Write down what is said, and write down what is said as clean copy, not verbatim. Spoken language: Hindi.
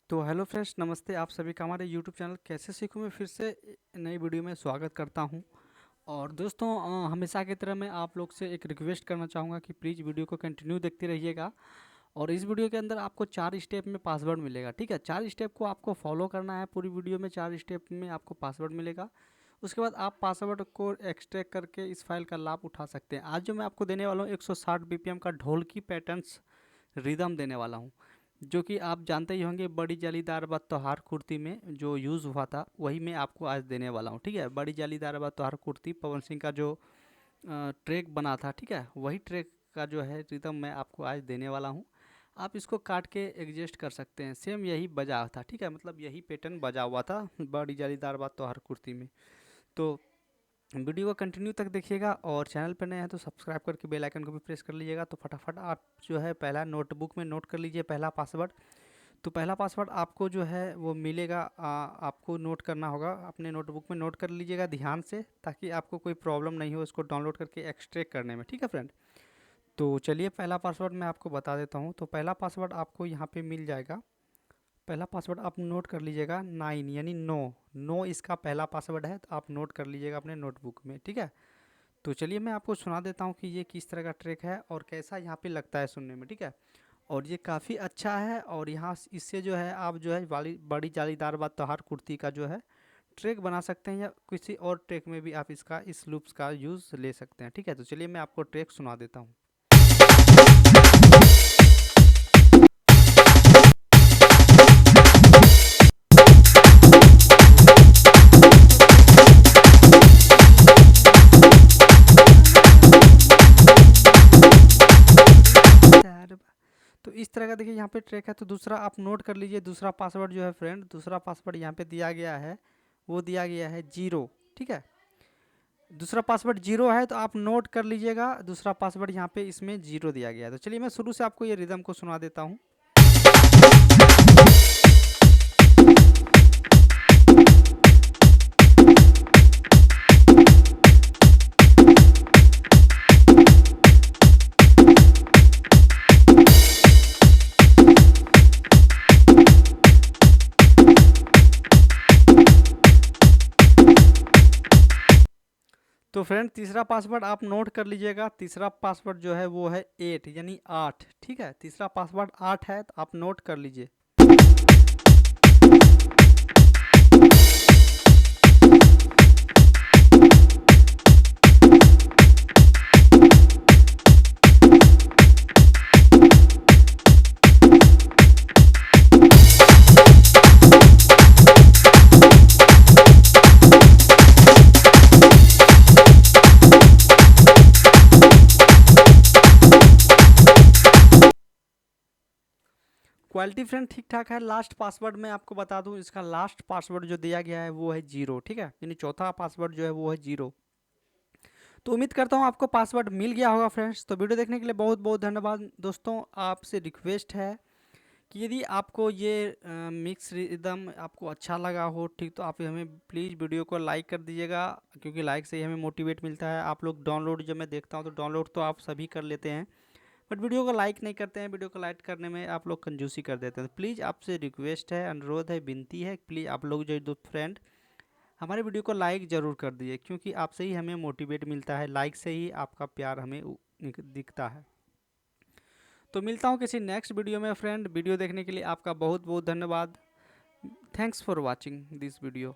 तो हेलो फ्रेंड्स, नमस्ते। आप सभी का हमारे यूट्यूब चैनल कैसे सीखूं में फिर से नई वीडियो में स्वागत करता हूं। और दोस्तों, हमेशा की तरह मैं आप लोग से एक रिक्वेस्ट करना चाहूँगा कि प्लीज़ वीडियो को कंटिन्यू देखते रहिएगा। और इस वीडियो के अंदर आपको 4 स्टेप में पासवर्ड मिलेगा, ठीक है। 4 स्टेप को आपको फॉलो करना है। पूरी वीडियो में 4 स्टेप में आपको पासवर्ड मिलेगा। उसके बाद आप पासवर्ड को एक्सट्रैक्ट करके इस फाइल का लाभ उठा सकते हैं। आज जो मैं आपको देने वाला हूँ 160 बीपीएम का ढोलकी पैटर्न्स रिदम देने वाला हूँ, जो कि आप जानते ही होंगे बड़ी जालीदार बात त्योहार कुर्ती में जो यूज़ हुआ था, वही मैं आपको आज देने वाला हूँ, ठीक है। बड़ी जालीदार बात त्योहार कुर्ती पवन सिंह का जो ट्रैक बना था, ठीक है, वही ट्रैक का जो है रिदम मैं आपको आज देने वाला हूँ। आप इसको काट के एडजस्ट कर सकते हैं। सेम यही बजा था, ठीक है, मतलब यही पैटर्न बजा हुआ था बड़ी जालीदार बात त्योहार कुर्ती में। तो वीडियो को कंटिन्यू तक देखिएगा और चैनल पर नए हैं तो सब्सक्राइब करके बेल आइकन को भी प्रेस कर लीजिएगा। तो फटाफट आप जो है पहला नोटबुक में नोट कर लीजिए पहला पासवर्ड। तो पहला पासवर्ड आपको जो है वो मिलेगा, आपको नोट करना होगा, अपने नोटबुक में नोट कर लीजिएगा ध्यान से, ताकि आपको कोई प्रॉब्लम नहीं हो इसको डाउनलोड करके एक्सट्रैक्ट करने में, ठीक है फ्रेंड। तो चलिए पहला पासवर्ड मैं आपको बता देता हूँ। तो पहला पासवर्ड आपको यहाँ पे मिल जाएगा। पहला पासवर्ड आप नोट कर लीजिएगा 9 यानी 9 इसका पहला पासवर्ड है। तो आप नोट कर लीजिएगा अपने नोटबुक में, ठीक है। तो चलिए मैं आपको सुना देता हूँ कि ये किस तरह का ट्रैक है और कैसा यहाँ पे लगता है सुनने में, ठीक है। और ये काफ़ी अच्छा है और यहाँ इससे जो है आप जो है बड़ी जालीदार बात त्योहार कुर्ती का जो है ट्रैक बना सकते हैं, या किसी और ट्रैक में भी आप इसका इस लूप्स का यूज़ ले सकते हैं, ठीक है। तो चलिए मैं आपको ट्रैक सुना देता हूँ। तो इस तरह का देखिए यहाँ पे ट्रैक है। तो दूसरा आप नोट कर लीजिए, दूसरा पासवर्ड जो है फ्रेंड, दूसरा पासवर्ड यहाँ पे दिया गया है, वो दिया गया है 0, ठीक है। दूसरा पासवर्ड 0 है तो आप नोट कर लीजिएगा, दूसरा पासवर्ड यहाँ पे इसमें 0 दिया गया है। तो चलिए मैं शुरू से आपको ये रिदम को सुना देता हूँ। तो फ्रेंड तीसरा पासवर्ड आप नोट कर लीजिएगा। तीसरा पासवर्ड जो है वो है 8 यानी 8, ठीक है। तीसरा पासवर्ड 8 है तो आप नोट कर लीजिए। क्वालिटी फ्रेंड ठीक ठाक है। लास्ट पासवर्ड मैं आपको बता दूं, इसका लास्ट पासवर्ड जो दिया गया है वो है 0, ठीक है, यानी चौथा पासवर्ड जो है वो है 0। तो उम्मीद करता हूँ आपको पासवर्ड मिल गया होगा फ्रेंड्स। तो वीडियो देखने के लिए बहुत बहुत धन्यवाद दोस्तों। आपसे रिक्वेस्ट है कि यदि आपको ये मिक्स रिदम आपको अच्छा लगा हो, ठीक, तो आप हमें प्लीज़ वीडियो को लाइक कर दीजिएगा, क्योंकि लाइक से ही हमें मोटिवेट मिलता है। आप लोग डाउनलोड, जब मैं देखता हूँ तो डाउनलोड तो आप सभी कर लेते हैं, बट वीडियो को लाइक नहीं करते हैं। वीडियो को लाइक करने में आप लोग कंजूसी कर देते हैं। प्लीज़ आपसे रिक्वेस्ट है, अनुरोध है, विनती है, प्लीज़ आप लोग जो दो फ्रेंड हमारे वीडियो को लाइक ज़रूर कर दीजिए, क्योंकि आपसे ही हमें मोटिवेट मिलता है। लाइक से ही आपका प्यार हमें दिखता है। तो मिलता हूँ किसी नेक्स्ट वीडियो में फ्रेंड। वीडियो देखने के लिए आपका बहुत बहुत धन्यवाद। Thanks for watching this video.